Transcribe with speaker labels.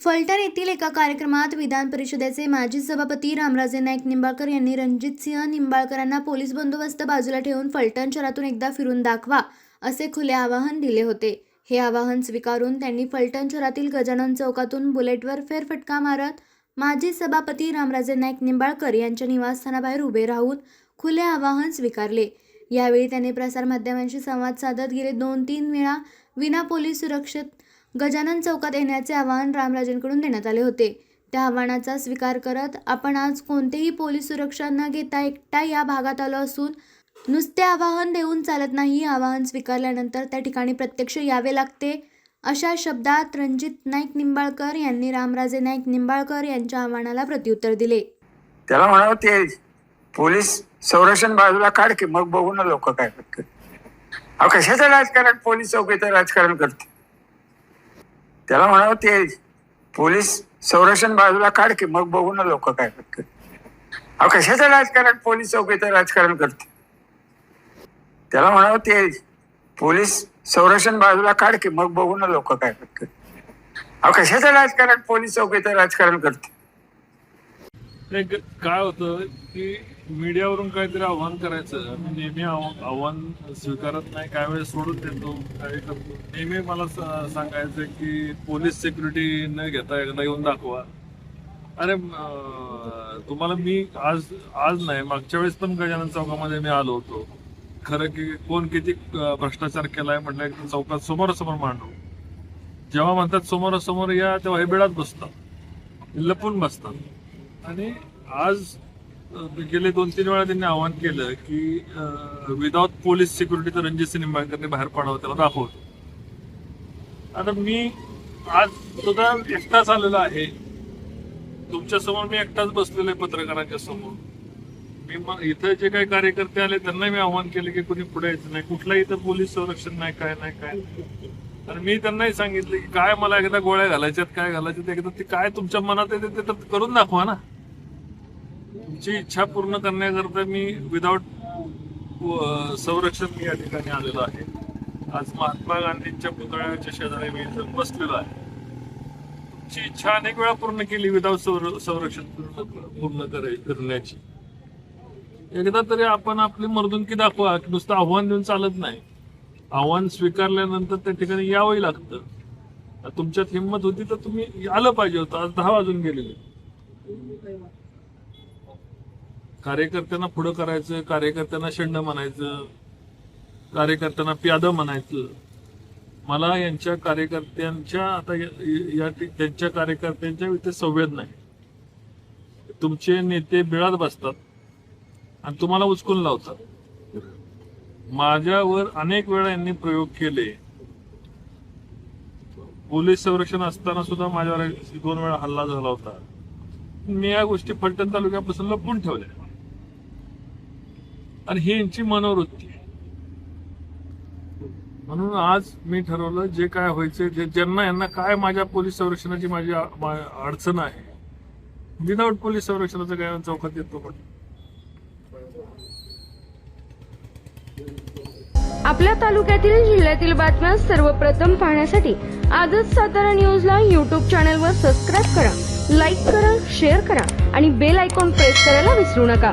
Speaker 1: फलटण येथील एका कार्यक्रमात विधान परिषदेचे माजी सभापती रामराजे नाईक निंबाळकर यांनी रणजितसिंह निंबाळकरांना पोलीस बंदोबस्त बाजूला ठेवून फलटण शहरातून एकदा फिरून दाखवा असे खुले आवाहन दिले होते। हे आवाहन स्वीकारून त्यांनी फलटण शहरातील गजानन चौकातून बुलेटवर फेरफटका मारत माजी सभापती रामराजे नाईक निंबाळकर यांच्या निवासस्थानाबाहेर उभे राहून खुले आवाहन स्वीकारले। यावेळी त्यांनी प्रसारमाध्यमांशी संवाद साधत गेले 2-3 वेळा विना पोलीस सुरक्षेत गजानन चौकात येण्याचे आवाहन रामराजेंकडून देण्यात आले होते। त्या आव्हानाचा स्वीकार करत आपण आज कोणतेही पोलीस सुरक्षा न घेता एकटा या भागात आलो असून नुसते आवाहन देऊन चालत नाही। आवाहन स्वीकारल्यानंतर त्या ठिकाणी प्रत्यक्ष यावे लागते अशा शब्दात रणजित नाईक निंबाळकर यांनी रामराजे नाईक निंबाळकर यांच्या आव्हानाला प्रत्युत्तर दिले।
Speaker 2: त्याला म्हणावं ते पोलीस संरक्षण बाजूला काढ की मग बघू ना लोक काय करतात। अहो कशाचं राजकारण पोलीस चौकीचं राजकारण करते। त्याला म्हणावं ते पोलीस संरक्षण बाजूला काढ की मग बघू ना लोक काय करतात। अहो कशाचं राजकारण पोलीस चौकीचं राजकारण करते। त्याला म्हणावं ते पोलीस संरक्षण बाजूला काढ की मग बघू ना लोक काय करतात। अहो कशाचं राजकारण पोलीस चौकीचं राजकारण करते।
Speaker 3: काय होतं की मीडियावरून काहीतरी आव्हान करायचं, नेहमी आव्हान स्वीकारत नाही, काही वेळेस सोडून देतो, काही करतो। नेहमी मला सांगायचं की पोलीस सिक्युरिटी न घेता एकदा येऊन दाखवा। अरे तुम्हाला मी आज नाही मागच्या वेळेस पण गजानन चौकामध्ये मी आलो होतो। खरं की कोण किती भ्रष्टाचार केलाय म्हटलं की चौकात समोरासमोर मांडू। जेव्हा म्हणतात समोरासमोर या तेव्हा हे बिळात बसतात, लपून बसतात। आणि आज गेले 2-3 वेळा त्यांनी आवाहन केलं की विदाउट पोलीस सिक्युरिटी तर रणजितसिंह निंबाळकरने बाहेर पडावं, त्याला दाखवतो। आता मी आज सुद्धा एकटाच आलेला आहे, तुमच्या समोर मी एकटाच बसलेलो आहे पत्रकारांच्या समोर। मी इथं जे काही कार्यकर्ते आले त्यांना मी आव्हान केलं की कुणी पुढे यायचं नाही, कुठलाही इथं पोलीस संरक्षण नाही, काय नाही काय। आणि मी त्यांनाही सांगितलं की काय मला एकदा गोळ्या घालायच्यात, काय घालायच्यात, एकदा ते काय तुमच्या मनात येते ते तर करून दाखवा ना। तुमची इच्छा पूर्ण करण्याकरता मी विदाउट संरक्षण मी या ठिकाणी आलेलो आहे। आज महात्मा गांधींच्या पुतळ्याच्या शेजारी मी इथं बसलेलो आहे। तुमची इच्छा अनेक वेळा पूर्ण केली विदाउट संरक्षण पूर्ण करण्याची। एकदा तरी आपण आपली मर्दुनकी दाखवा की नुसतं आव्हान देऊन चालत नाही। आव्हान स्वीकारल्यानंतर त्या ठिकाणी यावंही लागतं। तुमच्यात हिंमत होती तर तुम्ही आलं पाहिजे होतं। आज 10 वाजून गेलेले। कार्यकर्त्यांना पुढं करायचं, कार्यकर्त्यांना शेंड म्हणायचं, कार्यकर्त्यांना प्यादं म्हणायचं। मला यांच्या कार्यकर्त्यांच्या आता त्यांच्या कार्यकर्त्यांच्या इथे संवेद नाही। तुमचे नेते बिळात बसतात आणि तुम्हाला उचकून लावतात। माझ्यावर अनेक वेळा यांनी प्रयोग केले। पोलीस संरक्षण असताना सुद्धा माझ्यावर 2 वेळा हल्ला झाला होता। मी या गोष्टी फलटण तालुक्यापासून लपवून ठेवल्या आणि ही यांची मनोवृत्ती। म्हणून आज मी ठरवलं जे काय व्हायचं, ज्यांना यांना काय माझ्या पोलीस संरक्षणाची माझी अडचण आहे, विदाउट पोलीस संरक्षणाचं काय चौकात येतो। पण
Speaker 4: आपल्या तालुक्यातील जिल्ह्यातील बातम्या सर्वप्रथम पाहण्यासाठी आजच सातारा न्यूजला YouTube चॅनलवर सबस्क्राईब करा, लाईक करा, शेअर करा आणि बेल आयकॉन प्रेस करायला विसरू नका।